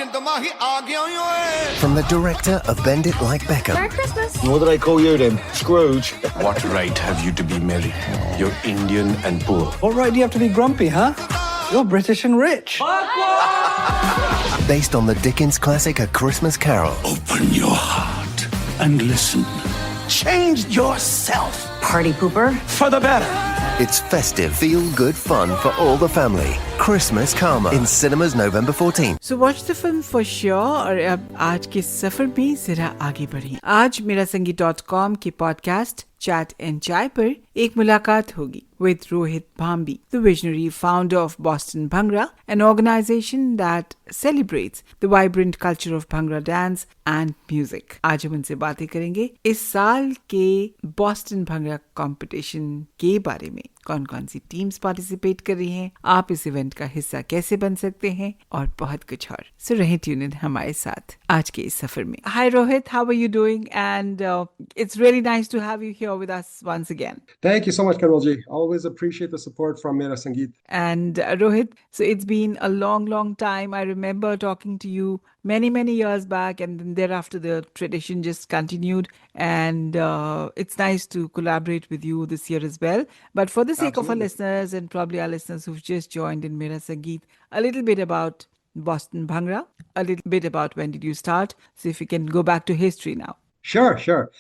From the director of Bend It Like Beckham. Merry Christmas. What did I call you then? Scrooge? What right have you to be merry? You're Indian and poor. What right do you have to be grumpy, huh? You're British and rich. Based on the Dickens classic A Christmas Carol. Open your heart and listen. Change yourself Party pooper. for the better. It's festive, feel-good fun for all the family. Christmas Karma in cinemas November 14. So watch the film for sure. और अब आज के सफर में जरा आगे बढ़ी। आज merasangeet.com के पॉडकास्ट Chat and Chai पर एक मुलाकात होगी with Rohit Bhambi, the visionary founder of Boston Bhangra, an organization that celebrates the vibrant culture of Bhangra dance and music. आज हम उनसे बातें करेंगे इस साल के Boston Bhangra competition के बारे में। कौन कौन सी टीम्स पार्टिसिपेट कर रही हैं, आप इस इवेंट का हिस्सा कैसे बन सकते हैं और बहुत कुछ और। सो रहें ट्यून इन हमारे साथ आज के इस सफर में। Hi Rohit, how are you doing? And it's really nice to have you here with us once again. Thank you so much, Kanwalji. Always appreciate the support from Mera Sangeet. And Rohit, so it's been a long time. I remember talking to you many years back, and then thereafter the tradition just continued. And it's nice to collaborate with you this year as well. But for the sake of our listeners and probably our listeners who've just joined in Mera Sangeet, a little bit about Boston Bhangra, a little bit about when did you start. So if you can go back to history now. Sure.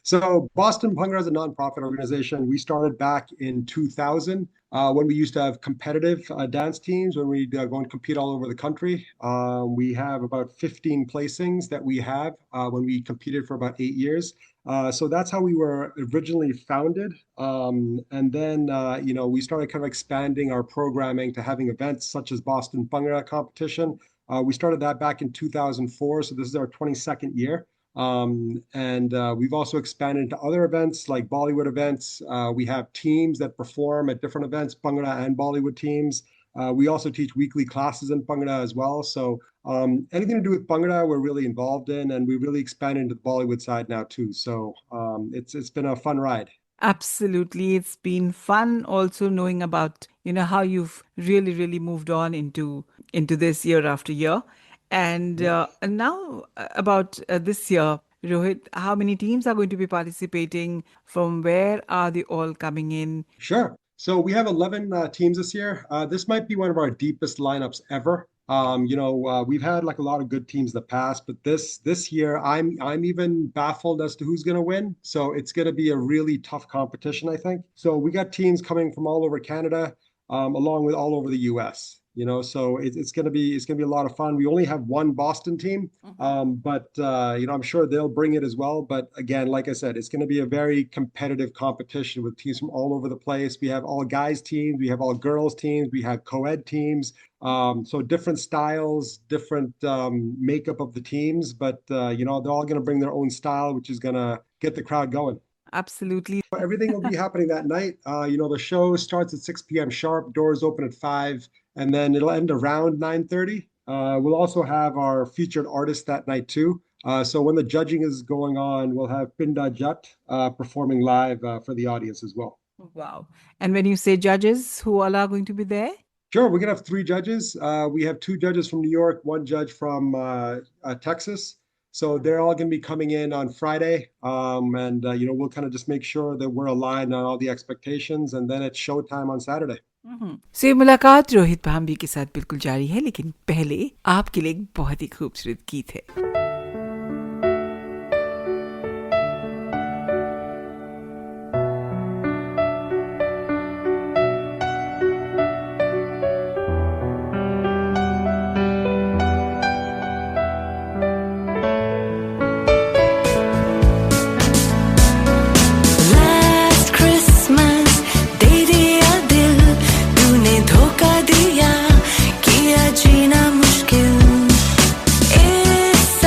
So Boston Bhangra is a nonprofit organization. We started back in 2000 when we used to have competitive dance teams when we'd go and compete all over the country. We have about 15 placings that we have when we competed for about 8 years. So that's how we were originally founded. And then, we started kind of expanding our programming to having events such as Boston Bhangra competition. We started that back in 2004. So this is our 22nd year. And we've also expanded into other events like Bollywood events. We have teams that perform at different events, Bhangra and Bollywood teams. We also teach weekly classes in Bhangra as well. So anything to do with Bhangra, we're really involved in, and we really expanded into the Bollywood side now too. So it's been a fun ride. Absolutely. It's been fun also knowing about, how you've really moved on into this year after year. And now about this year, Rohit, how many teams are going to be participating? From where are they all coming in? Sure. So we have 11 teams this year. This might be one of our deepest lineups ever. We've had like a lot of good teams in the past, but this year I'm even baffled as to who's going to win. So it's going to be a really tough competition, I think. So we got teams coming from all over Canada, along with all over the US. So it's going to be a lot of fun. We only have one Boston team, but I'm sure they'll bring it as well. But again, like I said, it's going to be a very competitive competition with teams from all over the place. We have all guys teams, we have all girls teams, we have co-ed teams. So different styles, different makeup of the teams, but they're all going to bring their own style, which is going to get the crowd going. Absolutely. Everything will be happening that night. The show starts at 6 p.m. sharp, doors open at 5, and then it'll end around 9:30. We'll also have our featured artist that night too. So when the judging is going on, we'll have Pinda Jat performing live for the audience as well. Wow. And when you say judges, who all are going to be there? Sure, we're going to have 3 judges. We have 2 judges from New York, 1 judge from Texas. So they're all going to be coming in on Friday. And we'll kind of just make sure that we're aligned on all the expectations. And then it's showtime on Saturday. ये मुलाकात रोहित भांबी के साथ बिल्कुल जारी है, लेकिन पहले आपके लिए एक बहुत ही खूबसूरत गीत है। जीना मुश्किल इस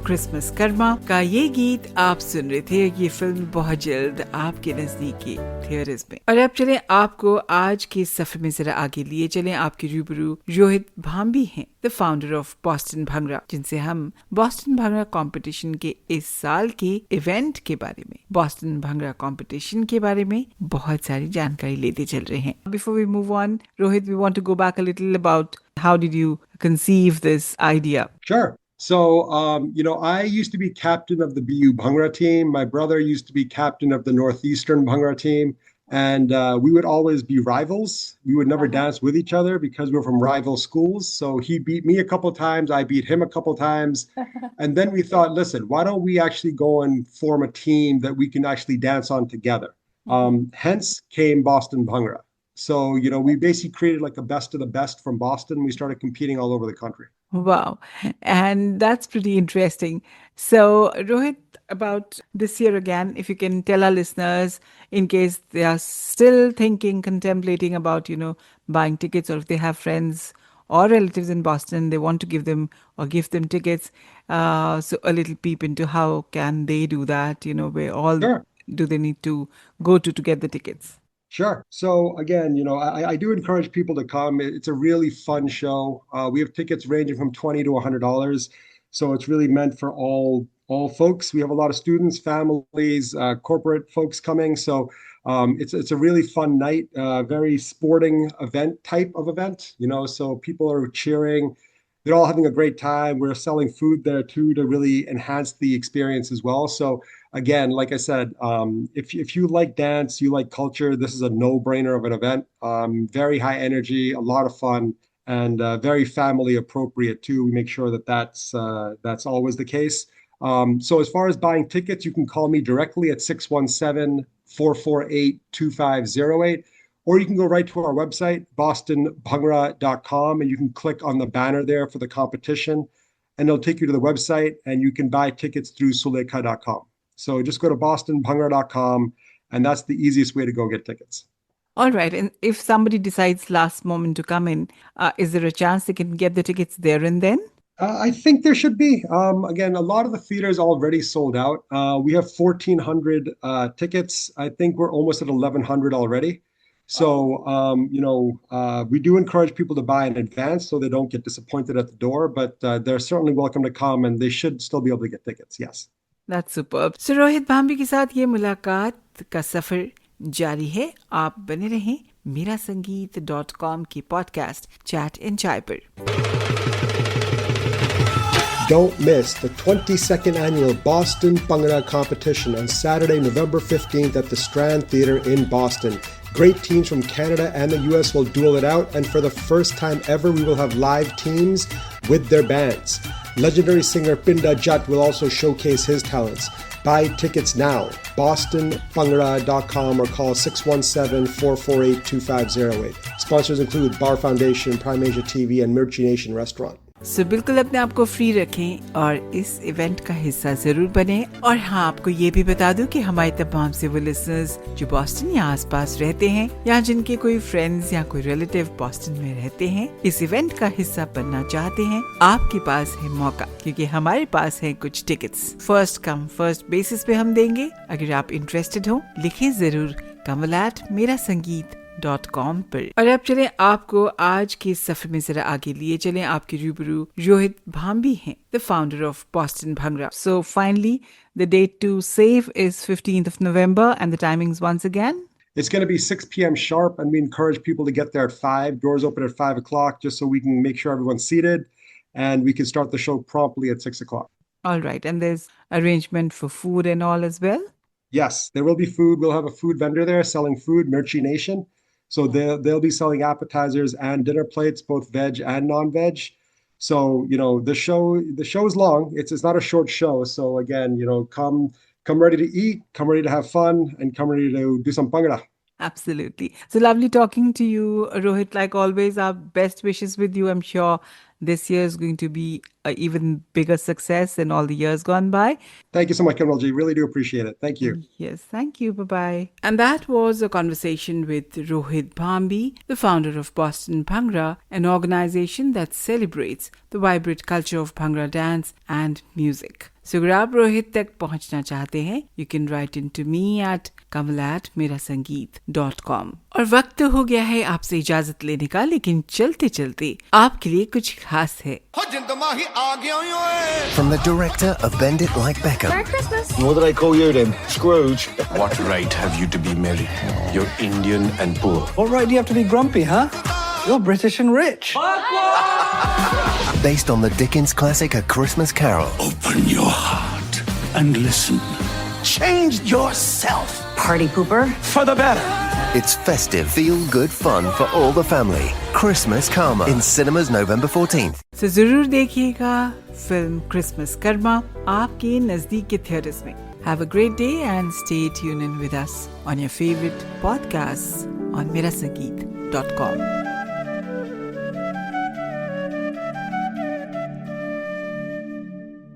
क्रिसमस कर्मा का ये गीत आप सुन रहे थे। ये फिल्म बहुत जल्द आपके नजदीकी थिएटर्स में। और अब चलें आपको आज के सफर में जरा आगे लिए चलें। आपके रूबरू रोहित भांबी हैं, the founder of Boston bhangra, जिनसे हम बॉस्टन भंगड़ा कंपटीशन के इस साल के इवेंट के बारे में, बॉस्टन भंगड़ा कंपटीशन के बारे में बहुत सारी जानकारी लेते चल रहे हैं। Before we move on, Rohit, we want to go back a little about how did you conceive this idea? Sure. So, I used to be captain of the BU Bhangra team. My brother used to be captain of the Northeastern Bhangra team. And we would always be rivals. We would never dance with each other because we were from rival schools. So he beat me a couple times. I beat him a couple times. And then we thought, listen, why don't we actually go and form a team that we can actually dance on together? Hence came Boston Bhangra. So, we basically created like a best of the best from Boston. We started competing all over the country. Wow. And that's pretty interesting. So, Rohit, about this year again, if you can tell our listeners, in case they are still thinking, contemplating about, buying tickets, or if they have friends or relatives in Boston, they want to give them tickets. So a little peep into how can they do that, where all Sure. do they need to go to get the tickets? Sure. So again, I do encourage people to come. It's a really fun show. We have tickets ranging from $20 to $100. So it's really meant for all folks. We have a lot of students, families, corporate folks coming. So it's a really fun night, very sporting event type of event, so people are cheering. They're all having a great time. We're selling food there too to really enhance the experience as well. So again, like I said, if you like dance, you like culture, this is a no-brainer of an event. Very high energy, a lot of fun, and very family appropriate too. We make sure that that's always the case. So as far as buying tickets, you can call me directly at 617-448-2508. Or you can go right to our website, bostonbhangra.com, and you can click on the banner there for the competition, and it'll take you to the website, and you can buy tickets through sulekha.com. So just go to bostonbhangra.com, and that's the easiest way to go get tickets. All right. And if somebody decides last moment to come in, is there a chance they can get the tickets there and then? I think there should be. Again, a lot of the theater is already sold out. We have 1,400 tickets. I think we're almost at 1,100 already. So, we do encourage people to buy in advance so they don't get disappointed at the door, but they're certainly welcome to come, and they should still be able to get tickets. Yes. That's superb. So, Rohit Bhambi के साथ ये मुलाकात का सफर जारी है। आप बने रहें मेरासंगीत.com की पॉडकास्ट चैट एंड चाय पर। Don't miss the 22nd annual Boston Bhangra competition on Saturday, November 15th at the Strand Theatre in Boston. Great teams from Canada and the US will duel it out, and for the first time ever, we will have live teams with their bands. Legendary singer Pinda Jat will also showcase his talents. Buy tickets now, bostonbhangra.com, or call 617-448-2508. Sponsors include Bar Foundation, Prime Asia TV, and Mirchi Nation Restaurant. सो बिल्कुल अपने आप को free रखें और इस event का हिस्सा जरूर बने। और हाँ, आपको ये भी बता दूं कि हमारे तमाम से वो लिसनर्स जो बॉस्टन या आसपास रहते हैं, या जिनके कोई फ्रेंड्स या कोई रिलेटिव बॉस्टन में रहते हैं, इस इवेंट का हिस्सा बनना चाहते हैं, आपके पास है मौका, क्योंकि हमारे पास है कुछ tickets. First come first basis पे हम देंगे। अगर आप इंटरेस्टेड हो, लिखें जरूर kamal@merasangeet.com पर। और अब चलें आपको आज के सफर में जरा आगे लिए चलें। आपके रूबरू रोहित भांबी हैं, the founder of Boston bhangra. So finally the date to save is 15th of November, and the timings once again. It's going to be 6 p.m. sharp, and we encourage people to get there at 5. Doors open at 5 o'clock, just so we can make sure everyone's seated, and we can start the show promptly at 6 o'clock. All right. And there's arrangement for food and all as well? Yes, there will be food. We'll have a food vendor there selling food, Mirchi Nation. So they'll be selling appetizers and dinner plates, both veg and non-veg. So, the show is long. It's not a short show. So again, come ready to eat, come ready to have fun, and come ready to do some bhangra. Absolutely. So lovely talking to you, Rohit. Like always, our best wishes with you. I'm sure this year is going to be an even bigger success than all the years gone by. Thank you so much, Kanwalji. Really do appreciate it. Thank you. Yes, thank you. Bye-bye. And that was a conversation with Rohit Bhambi, the founder of Boston Bhangra, an organization that celebrates the vibrant culture of Bhangra dance and music. So अगर आप रोहित तक पहुंचना चाहते हैं, you can write into me at kamal@merasangeet.com. और वक्त हो गया है आपसे इजाजत लेने का, लेकिन चलते चलते आपके लिए कुछ खास है. From the director of Bend It Like Beckham Merry Christmas. What do they call you then? Scrooge. What right have you to be merry? You're Indian and poor. What right do you have to be grumpy, huh? You're British and rich. based on the Dickens classic A Christmas Carol. Open your heart and listen. Change yourself. Party pooper. For the better. It's festive, feel-good fun for all the family. Christmas Karma in cinemas November 14th. So जरूर देखिएगा film Christmas Karma आपके नजदीक के theatres में. Have a great day and stay tuned in with us on your favorite podcasts on merasangeet.com.